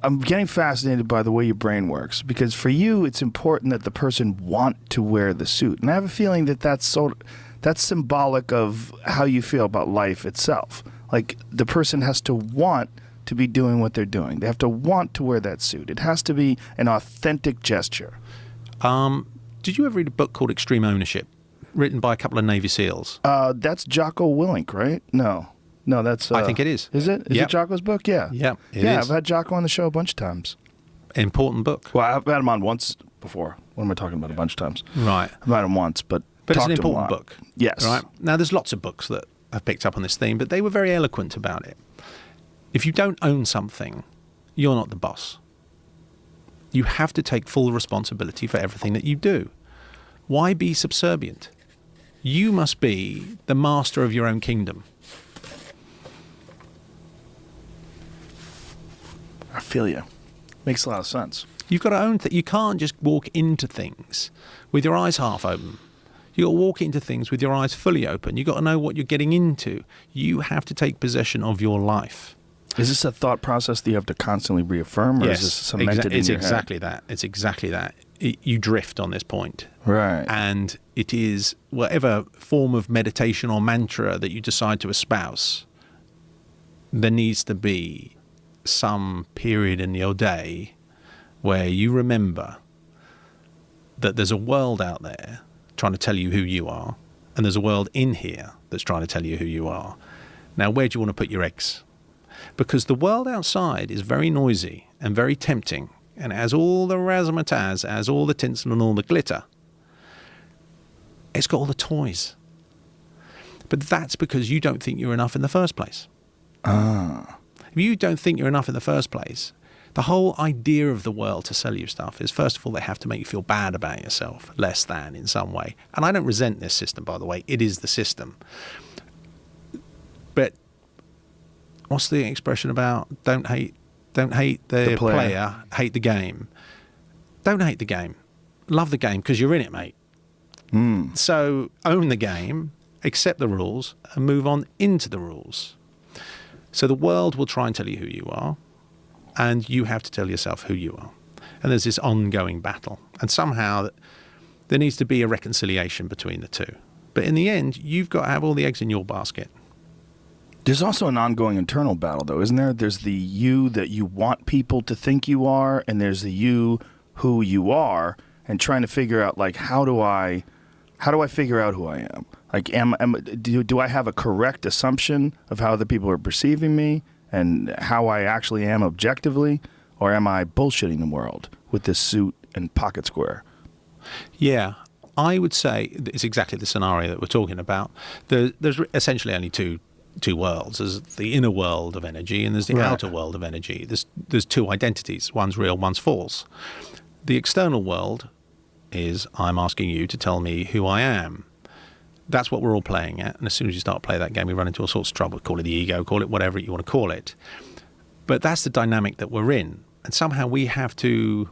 I'm getting fascinated by the way your brain works, because for you, it's important that the person want to wear the suit. And I have a feeling that that's symbolic of how you feel about life itself. Like, the person has to want to be doing what they're doing. They have to want to wear that suit. It has to be an authentic gesture. Did you ever read a book called Extreme Ownership, written by a couple of Navy SEALs? That's Jocko Willink, right? No, that's... I think it is. Is it? Is it Jocko's book? Yeah. Yeah, it is. I've had Jocko on the show a bunch of times. Important book. Well, I've had him on once before. What am I talking about? A bunch of times. Right. I've had him once, but it's an important book. Yes. Right. Now, there's lots of books that I've picked up on this theme, but they were very eloquent about it. If you don't own something, you're not the boss. You have to take full responsibility for everything that you do. Why be subservient? You must be the master of your own kingdom. I feel you. Makes a lot of sense. You've got to own that. You can't just walk into things with your eyes half open. You've got to walk into things with your eyes fully open. You've got to know what you're getting into. You have to take possession of your life. Is this a thought process that you have to constantly reaffirm, or is this cemented in your head? It's exactly that. It's exactly that. You drift on this point. Right. And it is whatever form of meditation or mantra that you decide to espouse, there needs to be some period in your day where you remember that there's a world out there trying to tell you who you are, and there's a world in here that's trying to tell you who you are. Now, where do you want to put your eggs? Because the world outside is very noisy and very tempting, and has all the razzmatazz, has all the tinsel and all the glitter. It's got all the toys. But that's because you don't think you're enough in the first place. If you don't think you're enough in the first place, the whole idea of the world to sell you stuff is, first of all, they have to make you feel bad about yourself, less than in some way. And I don't resent this system, by the way. It is the system. But what's the expression about don't hate the player, hate the game? Don't hate the game. Love the game, because you're in it, mate. So own the game, accept the rules, and move on into the rules. So the world will try and tell you who you are, and you have to tell yourself who you are. And there's this ongoing battle. And somehow there needs to be a reconciliation between the two. But in the end, you've got to have all the eggs in your basket. There's also an ongoing internal battle, though, isn't there? There's the you that you want people to think you are, and there's the you who you are, and trying to figure out, like, how do I figure out who I am? Like, do I have a correct assumption of how other people are perceiving me and how I actually am objectively, or am I bullshitting the world with this suit and pocket square? Yeah, I would say it's exactly the scenario that we're talking about. There's essentially only two worlds. There's the inner world of energy, and there's the outer world of energy. There's two identities. One's real, one's false. The external world is, I'm asking you to tell me who I am. That's what we're all playing at. And as soon as you start to play that game, we run into all sorts of trouble. Call it the ego, call it whatever you want to call it. But that's the dynamic that we're in. And somehow we have to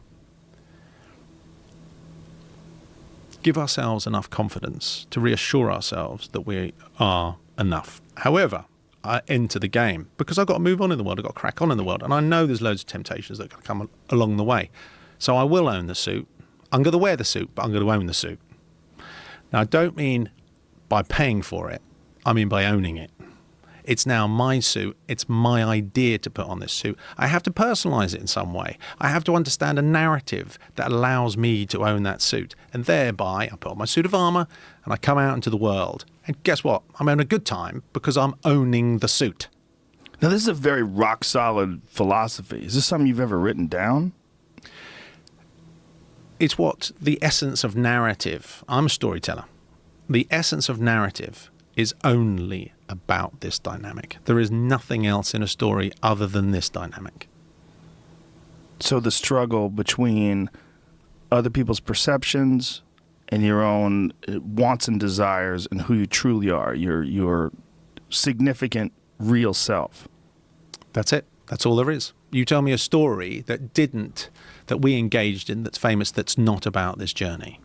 give ourselves enough confidence to reassure ourselves that we are enough. However, I enter the game because I've got to move on in the world. I've got to crack on in the world. And I know there's loads of temptations that are going to come along the way. So I will own the suit. I'm going to wear the suit, but I'm going to own the suit. Now, I don't mean by paying for it. I mean by owning it. It's now my suit. It's my idea to put on this suit. I have to personalize it in some way. I have to understand a narrative that allows me to own that suit. And thereby, I put on my suit of armor and I come out into the world. And guess what? I'm having a good time because I'm owning the suit. Now, this is a very rock-solid philosophy. Is this something you've ever written down? It's what the essence of narrative. I'm a storyteller. The essence of narrative is only about this dynamic. There is nothing else in a story other than this dynamic. So the struggle between other people's perceptions and your own wants and desires and who you truly are, your significant real self. That's it. That's all there is. You tell me a story that we engaged in, that's famous, that's not about this journey.